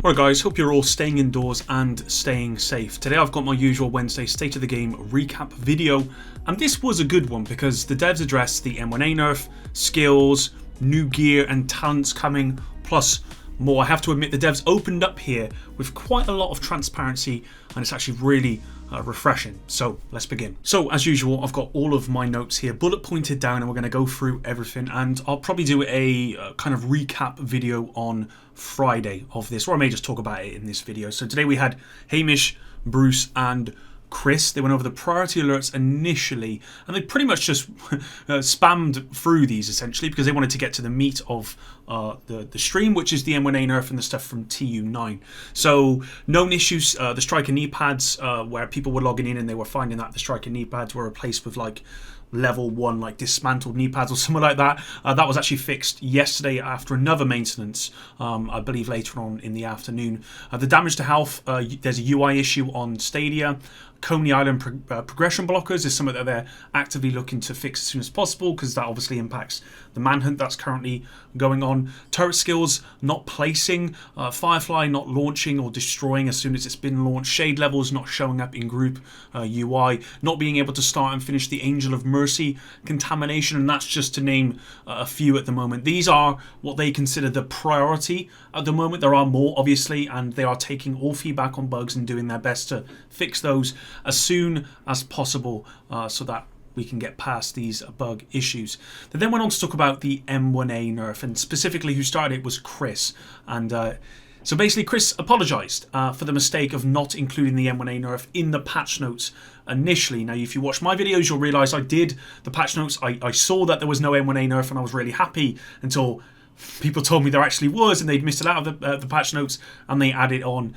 Alright guys, hope you're all staying indoors and staying safe. Today I've got my usual Wednesday State of the Game recap video, and this was a good one because the devs addressed the M1A Nerf, skills, new gear and talents coming, plus more. I have to admit the devs opened up here with quite a lot of transparency, and it's actually really refreshing. So let's begin. So as usual, I've got all of my notes here bullet pointed down, and we're going to go through everything, and I'll probably do a kind of recap video on Friday of this, or I may just talk about it in this video. So today we had Hamish, Bruce and Chris. They went over the priority alerts initially, and they pretty much just spammed through these essentially because they wanted to get to the meat of the stream, which is the M1A Nerf and the stuff from TU9. So known issues, the striker knee pads, where people were logging in and they were finding that the striker knee pads were replaced with like level 1 like dismantled knee pads or something like that. That was actually fixed yesterday after another maintenance, I believe later on in the afternoon. The damage to health, there's a UI issue on Stadia. Coney Island progression blockers is something that they're actively looking to fix as soon as possible because that obviously impacts the manhunt that's currently going on. Turret skills not placing, Firefly not launching or destroying as soon as it's been launched, shade levels not showing up in group UI, not being able to start and finish the Angel of Mercy contamination, and that's just to name a few at the moment. These are what they consider the priority at the moment. There are more obviously, and they are taking all feedback on bugs and doing their best to fix those as soon as possible so that we can get past these bug issues. They then went on to talk about the M1A Nerf, and specifically who started it was Chris. And so basically Chris apologised for the mistake of not including the M1A Nerf in the patch notes initially. Now if you watch my videos you'll realise I did the patch notes. I saw that there was no M1A Nerf and I was really happy until people told me there actually was, and they'd missed it out of the patch notes and they added it on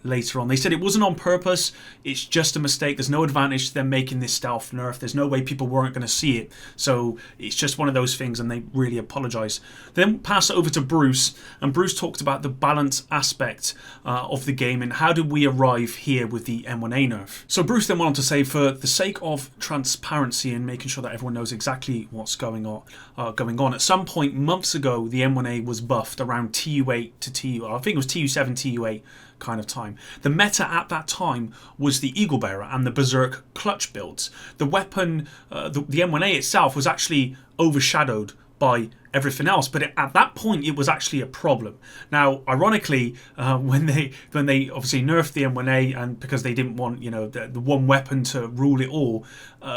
later on. They said it wasn't on purpose, it's just a mistake. There's no advantage to them making this stealth nerf. There's no way people weren't going to see it. So it's just one of those things, and they really apologise. Then pass it over to Bruce, and Bruce talked about the balance aspect of the game and how did we arrive here with the M1A Nerf. So Bruce then went on to say, for the sake of transparency and making sure that everyone knows exactly what's going on, at some point months ago the M1A was buffed around TU8 to I think it was TU7, TU8 kind of time. The meta at that time was the Eagle Bearer and the Berserk clutch builds. The weapon, the M1A itself was actually overshadowed by everything else, but at that point it was actually a problem. Now ironically, when they obviously nerfed the M1A, and because they didn't want the one weapon to rule it all,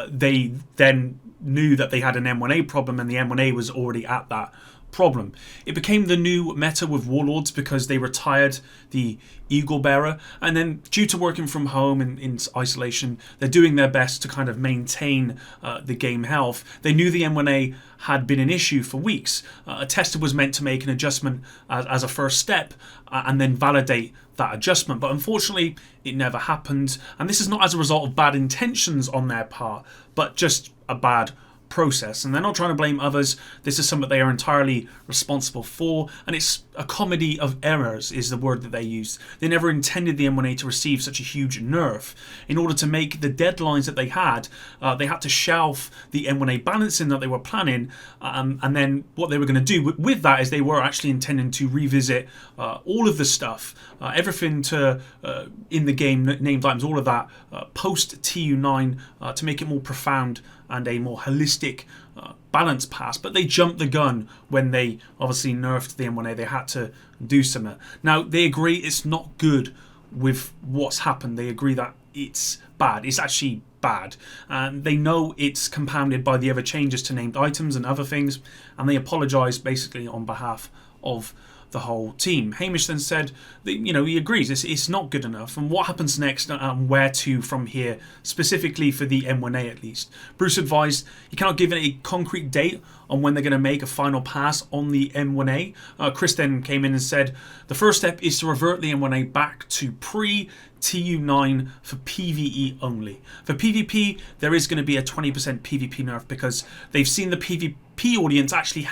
they then knew that they had an M1A problem, and the M1A was already at that problem. It became the new meta with Warlords because they retired the Eagle Bearer, and then due to working from home and in isolation, they're doing their best to kind of maintain the game health. They knew the M1A had been an issue for weeks. A tester was meant to make an adjustment as a first step and then validate that adjustment, but unfortunately it never happened, and this is not as a result of bad intentions on their part, but just a bad process. And they're not trying to blame others. This is something they are entirely responsible for, and it's a comedy of errors is the word that they use. They never intended the M1A to receive such a huge nerf. In order to make the deadlines that they had to shelf the M1A balancing that they were planning, and then what they were going to do with that is they were actually intending to revisit all of the stuff, everything to in the game, named items, all of that post TU9 to make it more profound and a more holistic balance pass. But they jumped the gun when they obviously nerfed the M1A. They had to do something. Now they agree it's not good with what's happened. They agree that it's bad. It's actually bad, and they know it's compounded by the other changes to named items and other things, and they apologise basically on behalf of the whole team. Hamish then said that, he agrees it's not good enough, and what happens next and where to from here, specifically for the M1A at least. Bruce advised he cannot give a concrete date on when they're going to make a final pass on the M1A. Chris then came in and said the first step is to revert the M1A back to pre-TU9 for PvE only. For PvP, there is going to be a 20% PvP nerf because they've seen the PvP audience actually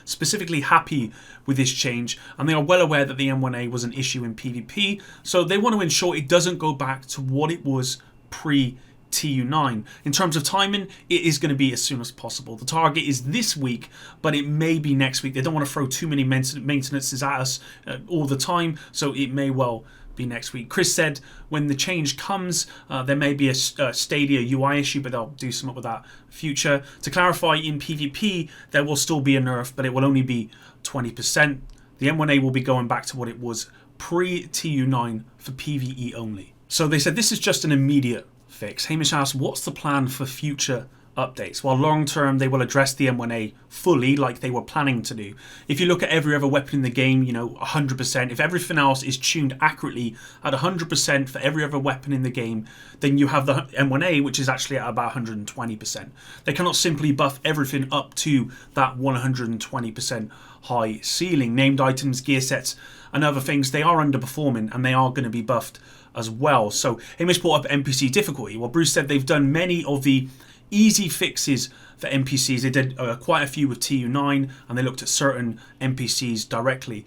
specifically happy with this change, and they are well aware that the M1A was an issue in PvP, so they want to ensure it doesn't go back to what it was pre TU9. In terms of timing, it is going to be as soon as possible. The target is this week, but it may be next week. They don't want to throw too many maintenances at us all the time, so it may well be next week. Chris said when the change comes, there may be a Stadia UI issue, but they'll do something with that future. To clarify, in PvP, there will still be a nerf, but it will only be 20%. The M1A will be going back to what it was pre-TU9 for PvE only. So they said this is just an immediate fix. Hamish asked, what's the plan for future updates? Well, long term, they will address the M1A fully like they were planning to do. If you look at every other weapon in the game, 100%, if everything else is tuned accurately at 100% for every other weapon in the game, then you have the M1A, which is actually at about 120%. They cannot simply buff everything up to that 120% high ceiling. Named items, gear sets, and other things, they are underperforming and they are going to be buffed as well. So Hamish brought up NPC difficulty. Well, Bruce said they've done many of the easy fixes for NPCs. They did quite a few with TU9, and they looked at certain NPCs directly.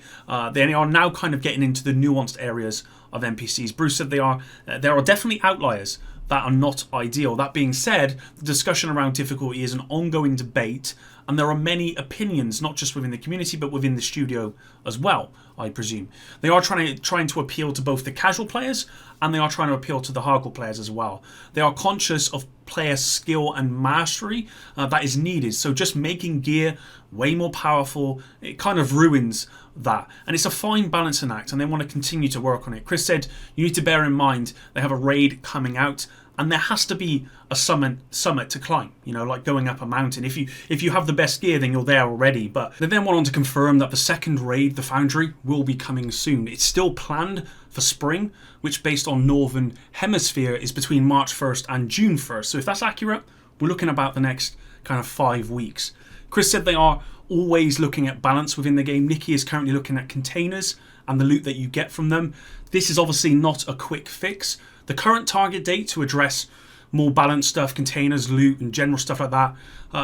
They are now kind of getting into the nuanced areas of NPCs. Bruce said there are definitely outliers that are not ideal. That being said, the discussion around difficulty is an ongoing debate, and there are many opinions, not just within the community, but within the studio as well, I presume. They are trying to appeal to both the casual players, and they are trying to appeal to the hardcore players as well. They are conscious of player skill and mastery that is needed. So just making gear way more powerful, it kind of ruins that. And it's a fine balancing act, and they want to continue to work on it. Chris said you need to bear in mind they have a raid coming out, and there has to be a summit to climb, like going up a mountain. If you have the best gear, then you're there already. But they then went on to confirm that the second raid, the Foundry, will be coming soon. It's still planned for spring, which based on Northern Hemisphere is between March 1st and June 1st. So if that's accurate, we're looking about the next kind of 5 weeks. Chris said they are always looking at balance within the game. Nikki is currently looking at containers and the loot that you get from them. This is obviously not a quick fix. The current target date to address more balanced stuff, containers, loot, and general stuff like that,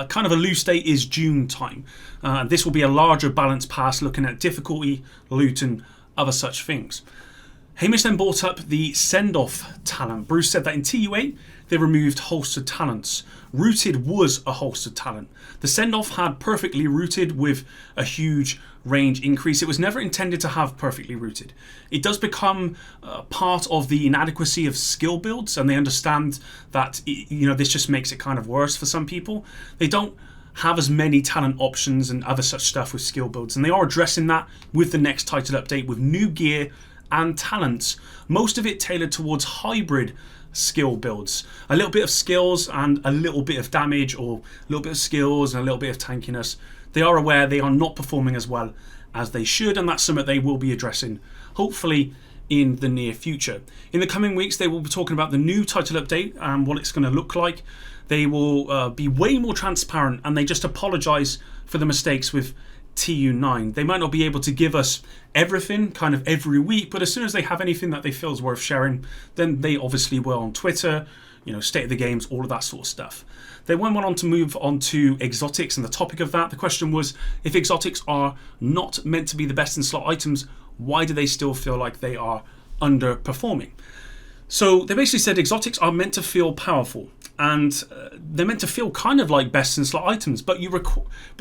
kind of a loose date is June time. This will be a larger balance pass looking at difficulty, loot, and other such things. Hamish then brought up the send-off talent. Bruce said that in TU8, they removed holstered talents. Rooted was a holstered talent. The send-off had perfectly rooted with a huge range increase. It was never intended to have perfectly rooted. It does become part of the inadequacy of skill builds, and they understand that this just makes it kind of worse for some people. They don't have as many talent options and other such stuff with skill builds, and they are addressing that with the next title update with new gear and talents, most of it tailored towards hybrid skill builds. A little bit of skills and a little bit of damage, or a little bit of skills and a little bit of tankiness. They are aware they are not performing as well as they should, and that's something they will be addressing, hopefully in the near future. In the coming weeks, they will be talking about the new title update and what it's going to look like. They will be way more transparent, and they just apologise for the mistakes with TU9. They might not be able to give us everything kind of every week, but as soon as they have anything that they feel is worth sharing, then they obviously will on Twitter, state of the games, all of that sort of stuff. They went on to move on to exotics and the topic of that. The question was, if exotics are not meant to be the best in slot items, why do they still feel like they are underperforming? So they basically said exotics are meant to feel powerful, and they're meant to feel kind of like best in slot items, but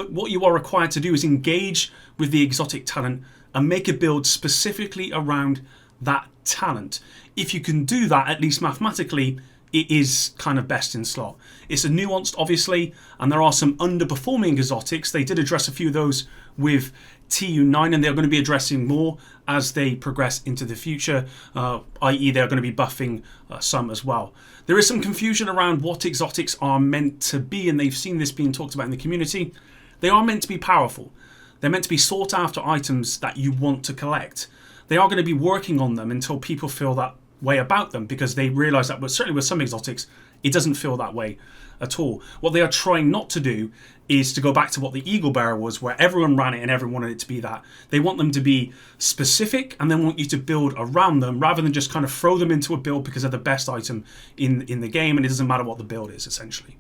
what you are required to do is engage with the exotic talent and make a build specifically around that talent. If you can do that, at least mathematically, it is kind of best in slot. It's a nuanced, obviously, and there are some underperforming exotics. They did address a few of those with TU9, and they're going to be addressing more as they progress into the future, i.e. they're going to be buffing some as well. There is some confusion around what exotics are meant to be, and they've seen this being talked about in the community. They are meant to be powerful. They're meant to be sought after items that you want to collect. They are going to be working on them until people feel that way about them, because they realise that, but certainly with some exotics, it doesn't feel that way at all. What they are trying not to do is to go back to what the Eagle Bearer was, where everyone ran it and everyone wanted it to be that. They want them to be specific, and they want you to build around them rather than just kind of throw them into a build because they're the best item in the game, and it doesn't matter what the build is, essentially.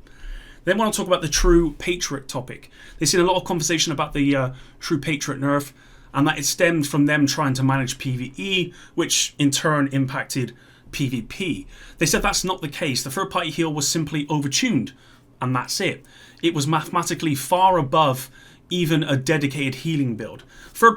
They want to talk about the True Patriot topic. They've seen a lot of conversation about the True Patriot nerf, and that it stemmed from them trying to manage PvE, which in turn impacted PvP. They said that's not the case. The third-party heal was simply overtuned, and that's it. It was mathematically far above even a dedicated healing build. True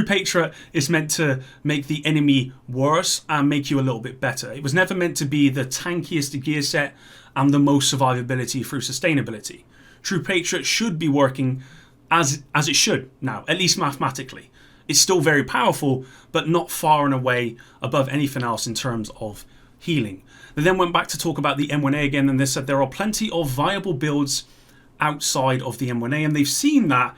Patriot is meant to make the enemy worse and make you a little bit better. It was never meant to be the tankiest gear set and the most survivability through sustainability. True Patriot should be working as it should now, at least mathematically. It's still very powerful, but not far and away above anything else in terms of healing. They then went back to talk about the M1A again, and they said there are plenty of viable builds outside of the M1A, and they've seen that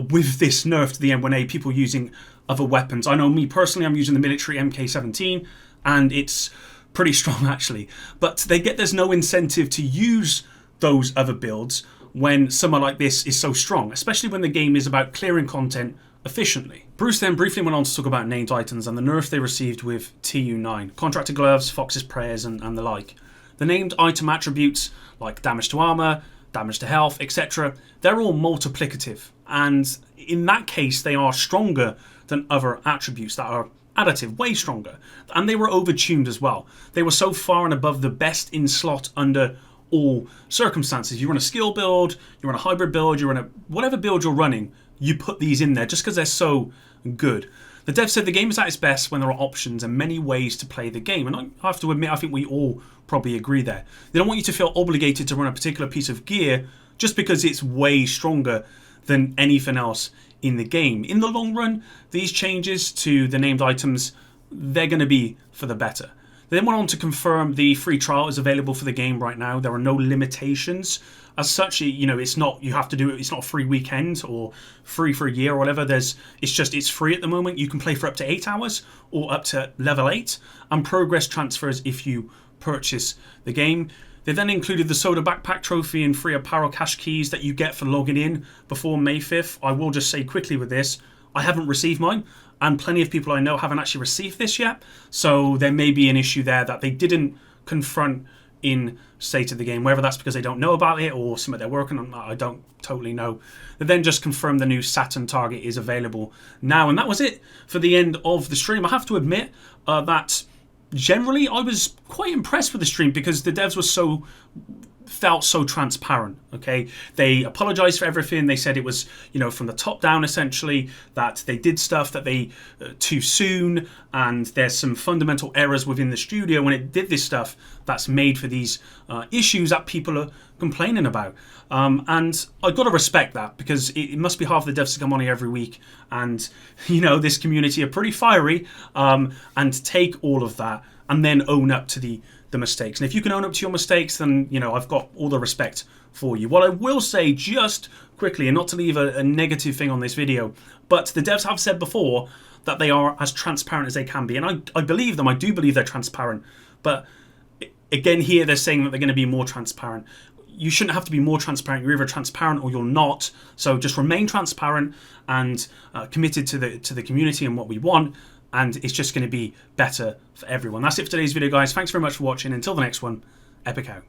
with this nerf to the M1A, people using other weapons. I know me personally, I'm using the military MK17, and it's pretty strong actually, but there's no incentive to use those other builds when someone like this is so strong, especially when the game is about clearing content efficiently. Bruce then briefly went on to talk about named items and the nerf they received with TU9, contractor gloves, fox's prayers, and the like. The named item attributes like damage to armor, damage to health, etc., they're all multiplicative, and in that case they are stronger than other attributes that are additive, way stronger, and they were overtuned as well. They were so far and above the best in slot under all circumstances. You run a skill build, you run a hybrid build, you run a whatever build you're running, you put these in there just because they're so good. The dev said the game is at its best when there are options and many ways to play the game, and I have to admit I think we all probably agree there. They don't want you to feel obligated to run a particular piece of gear just because it's way stronger than anything else in the game. In the long run, these changes to the named items, they're going to be for the better. They then went on to confirm the free trial is available for the game right now. There are no limitations as such. It's not you have to do it. It's not a free weekend or free for a year or whatever. It's free at the moment. You can play for up to 8 hours or up to level 8, and progress transfers if you purchase the game. They then included the soda backpack trophy and free apparel cash keys that you get for logging in before May 5th. I will just say quickly with this, I haven't received mine, and plenty of people I know haven't actually received this yet, so there may be an issue there that they didn't confront in State of the Game. Whether that's because they don't know about it or something they're working on, I don't totally know. They then just confirmed the new Saturn target is available now, and that was it for the end of the stream. I have to admit that generally I was quite impressed with the stream because the devs were felt so transparent. Okay, they apologized for everything. They said it was from the top down essentially, that they did stuff that they too soon, and there's some fundamental errors within the studio when it did this stuff that's made for these issues that people are complaining about, and I gotta respect that because it must be hard for the devs to come on here every week and this community are pretty fiery, and take all of that and then own up to the mistakes. And if you can own up to your mistakes, then I've got all the respect for you. What I will say just quickly, and not to leave a negative thing on this video, but the devs have said before that they are as transparent as they can be, and I believe them. I do believe they're transparent, but again here they're saying that they're going to be more transparent. You shouldn't have to be more transparent. You're either transparent or you're not. So just remain transparent and committed to the community and what we want, and it's just going to be better for everyone. That's it for today's video, guys. Thanks very much for watching. Until the next one, Epic out.